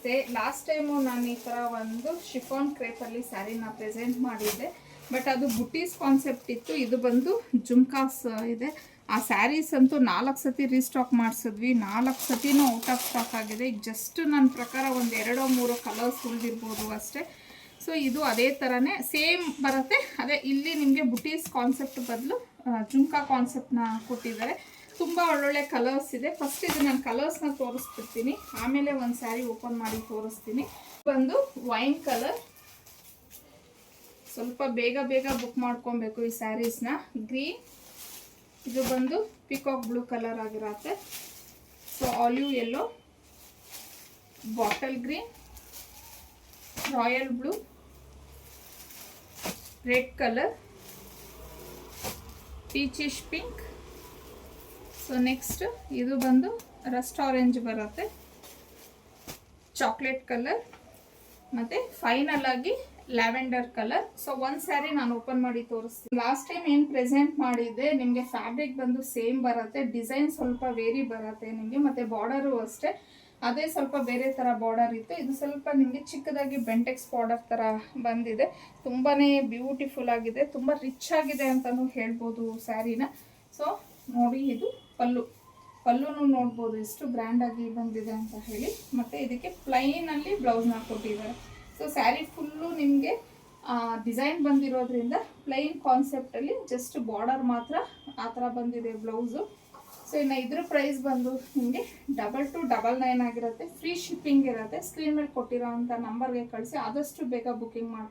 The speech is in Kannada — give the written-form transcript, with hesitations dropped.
ನಮಸ್ತೆ. ಲಾಸ್ಟ್ ಟೈಮು ನಾನು ಈ ಥರ ಒಂದು ಶಿಫಾನ್ ಕ್ರೇಪಲ್ಲಿ ಸ್ಯಾರಿನ ಪ್ರೆಸೆಂಟ್ ಮಾಡಿದ್ದೆ. ಬಟ್ ಅದು ಬುಟೀಸ್ ಕಾನ್ಸೆಪ್ಟ್ ಇತ್ತು. ಇದು ಬಂದು ಜುಮ್ಕಾಸ್ ಇದೆ. ಆ ಸ್ಯಾರೀಸ್ ಅಂತೂ 4 ಸತಿ ರೀಸ್ಟಾಕ್ ಮಾಡಿಸಿದ್ವಿ. 4 ಸತಿನೂ ಔಟ್ ಆಫ್ ಸ್ಟಾಕ್ ಆಗಿದೆ. ಈಗ ಜಸ್ಟ್ ನನ್ನ ಪ್ರಕಾರ ಒಂದು 2-3 ಕಲರ್ಸ್ ಉಳಿದಿರ್ಬೋದು ಅಷ್ಟೇ. ಸೊ ಇದು ಅದೇ ಥರನೇ ಸೇಮ್ ಬರುತ್ತೆ. ಅದೇ ಇಲ್ಲಿ ನಿಮಗೆ ಬುಟೀಸ್ ಕಾನ್ಸೆಪ್ಟ್ ಬದಲು ಜುಮ್ಕಾ ಕಾನ್ಸೆಪ್ಟ್ನ ಕೊಟ್ಟಿದ್ದಾರೆ. ತುಂಬ ಒಳ್ಳೊಳ್ಳೆ ಕಲರ್ಸ್ ಇದೆ. ಫಸ್ಟ್ ಇದು ನಾನು ಕಲರ್ಸ್ನ ತೋರಿಸ್ಬಿಡ್ತೀನಿ, ಆಮೇಲೆ ಒಂದು ಸ್ಯಾರಿ ಓಪನ್ ಮಾಡಿ ತೋರಿಸ್ತೀನಿ. ಬಂದು ವೈನ್ ಕಲರ್, ಸ್ವಲ್ಪ ಬೇಗ ಬುಕ್ ಮಾಡ್ಕೊಬೇಕು ಈ ಸ್ಯಾರೀಸ್ನ. ಗ್ರೀನ್, ಇದು ಬಂದು ಪಿಕಾಕ್ ಬ್ಲೂ ಕಲರ್ ಆಗಿರತ್ತೆ. So olive yellow, bottle green, royal blue, red colour, peachish pink. So next ಇದು ಬಂದು ರಸ್ಟ್ ಆರೆಂಜ್ ಬರುತ್ತೆ, ಚಾಕ್ಲೇಟ್ ಕಲರ್, ಮತ್ತು ಫೈನಲ್ ಆಗಿ ಲ್ಯಾವೆಂಡರ್ ಕಲರ್. ಸೊ ಒಂದು ಸ್ಯಾರಿ ನಾನು ಓಪನ್ ಮಾಡಿ ತೋರಿಸ್ತೀನಿ. ಲಾಸ್ಟ್ ಟೈಮ್ ಏನು ಪ್ರೆಸೆಂಟ್ ಮಾಡಿದ್ದೆ ನಿಮಗೆ ಫ್ಯಾಬ್ರಿಕ್ ಬಂದು ಸೇಮ್ ಬರುತ್ತೆ, ಡಿಸೈನ್ ಸ್ವಲ್ಪ ವೇರಿ ಬರುತ್ತೆ ನಿಮಗೆ, ಮತ್ತು ಬಾರ್ಡರು ಅಷ್ಟೇ ಅದೇ ಸ್ವಲ್ಪ ಬೇರೆ ಥರ ಬಾರ್ಡರ್ ಇತ್ತು. ಇದು ಸ್ವಲ್ಪ ನಿಮಗೆ ಚಿಕ್ಕದಾಗಿ ಬೆಂಟೆಕ್ಸ್ ಬಾರ್ಡರ್ ಥರ ಬಂದಿದೆ. ತುಂಬಾ ಬ್ಯೂಟಿಫುಲ್ ಆಗಿದೆ, ತುಂಬ ರಿಚ್ ಆಗಿದೆ ಅಂತಲೂ ಹೇಳ್ಬೋದು ಸ್ಯಾರಿನ. ಸೊ ನೋಡಿ, ಇದು ಪಲ್ಲುನೂ ನೋಡ್ಬೋದು ಎಷ್ಟು ಗ್ರ್ಯಾಂಡಾಗಿ ಬಂದಿದೆ ಅಂತ ಹೇಳಿ. ಮತ್ತು ಇದಕ್ಕೆ ಪ್ಲೈನಲ್ಲಿ ಬ್ಲೌಸ್ನ ಕೊಟ್ಟಿದ್ದಾರೆ. ಸೊ ಸ್ಯಾರಿ ಫುಲ್ಲು ನಿಮಗೆ ಡಿಸೈನ್ ಬಂದಿರೋದ್ರಿಂದ ಪ್ಲೈನ್ ಕಾನ್ಸೆಪ್ಟಲ್ಲಿ ಜಸ್ಟ್ ಬಾರ್ಡರ್ ಮಾತ್ರ ಆ ಥರ ಬಂದಿದೆ ಬ್ಲೌಸು. ಸೊ ಇನ್ನು ಇದ್ರ ಪ್ರೈಸ್ ಬಂದು ನಿಮಗೆ 2299 ಆಗಿರುತ್ತೆ. ಫ್ರೀ ಶಿಪ್ಪಿಂಗ್ ಇರುತ್ತೆ. ಸ್ಕ್ರೀನ್ ಮೇಲೆ ಕೊಟ್ಟಿರೋ ಅಂಥ ನಂಬರ್ಗೆ ಕಳಿಸಿ ಆದಷ್ಟು ಬೇಗ ಬುಕ್ಕಿಂಗ್ ಮಾಡಿ.